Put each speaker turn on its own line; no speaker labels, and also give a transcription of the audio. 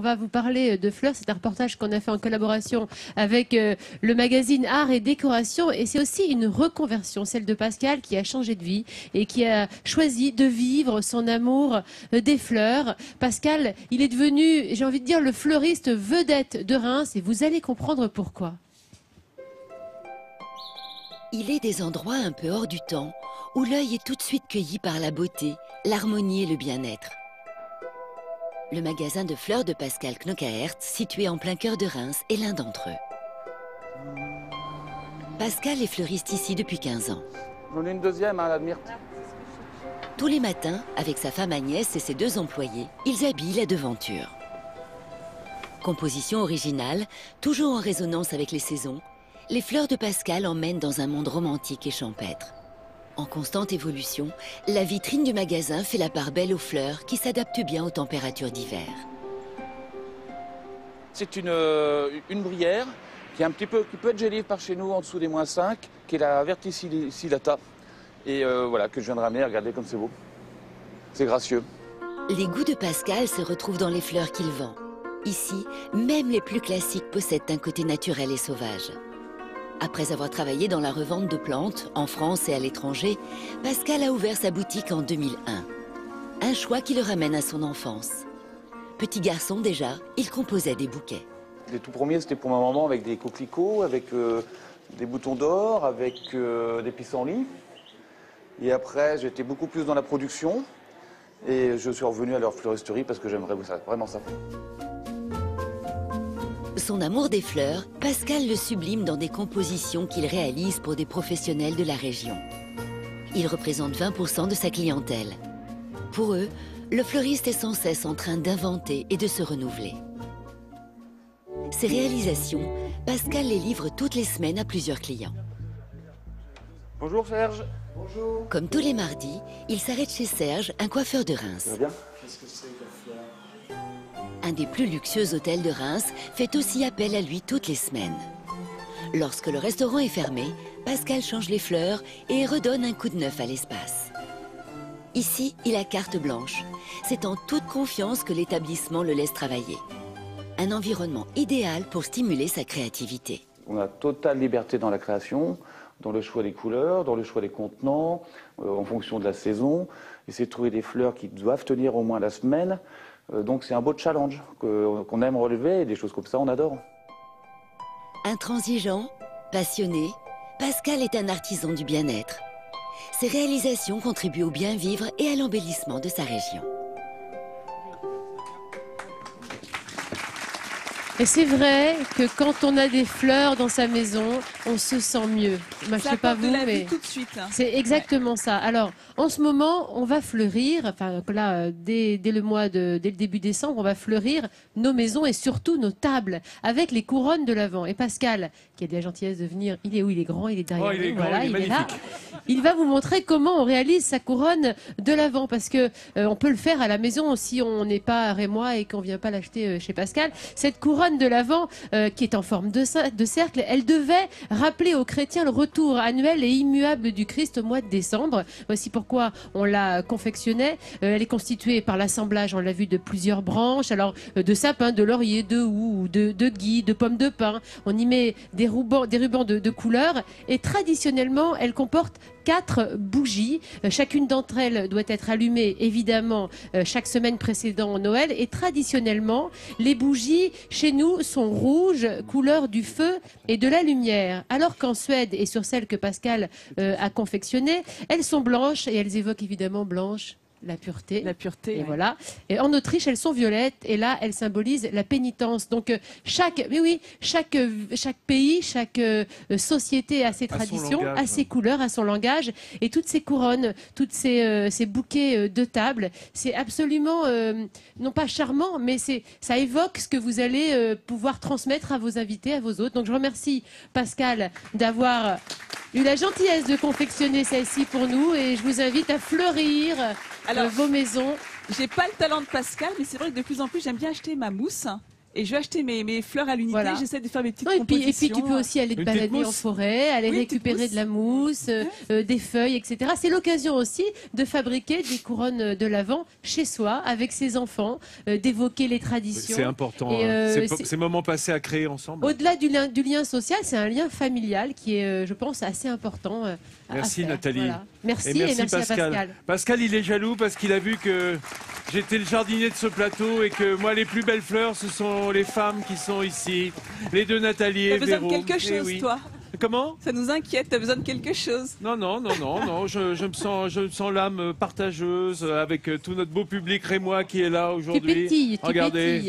on va vous parler de fleurs. C'est un reportage qu'on a fait en collaboration avec le magazine Art et Décoration. Et c'est aussi une reconversion, celle de Pascal, qui a changé de vie et qui a choisi de vivre son amour des fleurs. Pascal, il est devenu, j'ai envie de dire, le fleuriste vedette de Reims et vous allez comprendre pourquoi.
Il est des endroits un peu hors du temps où l'œil est tout de suite cueilli par la beauté, l'harmonie et le bien-être. Le magasin de fleurs de Pascal Knockaert, situé en plein cœur de Reims, est l'un d'entre eux. Pascal est fleuriste ici depuis 15 ans.
J'en ai une deuxième, hein, la myrte.
Tous les matins, avec sa femme Agnès et ses 2 employés, ils habillent la devanture. Composition originale, toujours en résonance avec les saisons, les fleurs de Pascal emmènent dans un monde romantique et champêtre. En constante évolution, la vitrine du magasin fait la part belle aux fleurs qui s'adaptent bien aux températures d'hiver.
C'est une bruyère qui peut être gélive par chez nous en dessous des -5, qui est la verticillata. Et voilà, que je viens de ramener, regardez comme c'est beau. C'est gracieux.
Les goûts de Pascal se retrouvent dans les fleurs qu'il vend. Ici, même les plus classiques possèdent un côté naturel et sauvage. Après avoir travaillé dans la revente de plantes, en France et à l'étranger, Pascal a ouvert sa boutique en 2001. Un choix qui le ramène à son enfance. Petit garçon déjà, il composait des bouquets.
Les tout premiers, c'était pour ma maman avec des coquelicots, avec des boutons d'or, avec des pissenlits. Et après, j'étais beaucoup plus dans la production. Et je suis revenu à leur fleuristerie parce que j'aimerais vraiment ça.
Son amour des fleurs, Pascal le sublime dans des compositions qu'il réalise pour des professionnels de la région. Il représente 20% de sa clientèle. Pour eux, le fleuriste est sans cesse en train d'inventer et de se renouveler. Ses réalisations, Pascal les livre toutes les semaines à plusieurs clients.
Bonjour Serge. Bonjour.
Comme tous les mardis, il s'arrête chez Serge, un coiffeur de Reims.
Ça va bien?
Qu'est-ce que c'est que la fleur?
Un des plus luxueux hôtels de Reims fait aussi appel à lui toutes les semaines. Lorsque le restaurant est fermé, Pascal change les fleurs et redonne un coup de neuf à l'espace. Ici, il a carte blanche. C'est en toute confiance que l'établissement le laisse travailler. Un environnement idéal pour stimuler sa créativité.
On a totale liberté dans la création, dans le choix des couleurs, dans le choix des contenants, en fonction de la saison. Essayer de trouver des fleurs qui doivent tenir au moins la semaine. Donc c'est un beau challenge qu'on aime relever et des choses comme ça, on adore.
Intransigeant, passionné, Pascal est un artisan du bien-être. Ses réalisations contribuent au bien-vivre et à l'embellissement de sa région.
Et c'est vrai que quand on a des fleurs dans sa maison, on se sent mieux. Moi, je sais pas vous, mais
tout de suite.
c'est exactement ça. Alors, en ce moment, on va fleurir. Enfin, là, dès le début décembre, on va fleurir nos maisons et surtout nos tables avec les couronnes de l'Avent. Et Pascal, qui a de la gentillesse de venir, il est où? Il est grand, il est derrière nous. Voilà, il est là. Il va vous montrer comment on réalise sa couronne de l'Avent, parce que on peut le faire à la maison si on n'est pas rémois et qu'on vient pas l'acheter chez Pascal. Cette couronne de l'Avent, qui est en forme de cercle, elle devait rappeler aux chrétiens le retour annuel et immuable du Christ au mois de décembre. Voici pourquoi on la confectionnait. Elle est constituée par l'assemblage, on l'a vu, de plusieurs branches, alors de sapin, de laurier, de houx, de gui, de pommes de pin. On y met des rubans de couleur et traditionnellement, elle comporte 4 bougies. Chacune d'entre elles doit être allumée, évidemment, chaque semaine précédant Noël. Et traditionnellement, les bougies, chez nous, sont rouges, couleur du feu et de la lumière. Alors qu'en Suède, et sur celles que Pascal a confectionnées, elles sont blanches et elles évoquent évidemment blanche. La pureté.
La pureté.
Et voilà. Et en Autriche, elles sont violettes. Et là, elles symbolisent la pénitence. Donc, chaque pays, chaque société a ses traditions, a ses couleurs, a son langage. Et toutes ces couronnes, toutes ces bouquets de table, c'est absolument, non pas charmant, mais ça évoque ce que vous allez pouvoir transmettre à vos invités, à vos hôtes. Donc, je remercie Pascal d'avoir eu la gentillesse de confectionner celle-ci pour nous. Et je vous invite à fleurir vos maisons.
J'ai pas le talent de Pascal, mais c'est vrai que de plus en plus, j'aime bien acheter ma mousse. Et je vais acheter mes fleurs à l'unité.
Voilà.
J'essaie de faire mes petites
Non, et puis
compositions.
tu peux aussi aller te
Une petite
balader en
mousse.
forêt, aller
Oui, une petite
récupérer
mousse.
de la mousse, des feuilles, etc. C'est l'occasion aussi de fabriquer des couronnes de l'Avent chez soi, avec ses enfants, d'évoquer les traditions.
C'est important.
Et,
Ces moments passés à créer ensemble.
Au-delà du lien social, c'est un lien familial qui est, je pense, assez important.
Merci
à faire.
Nathalie.
Voilà. Merci
Et merci
à Pascal.
Pascal, il est jaloux parce qu'il a vu que j'étais le jardinier de ce plateau et que moi, les plus belles fleurs, ce sont les femmes qui sont ici. Les deux Nathalie et
T'as besoin
Véro.
de quelque
Eh
chose,
oui.
toi.
Comment?
Ça nous inquiète, t'as besoin de quelque chose.
Non, je me sens l'âme partageuse avec tout notre beau public rémois qui est là
Tu
aujourd'hui.
pétilles, tu
Regardez.
pétilles.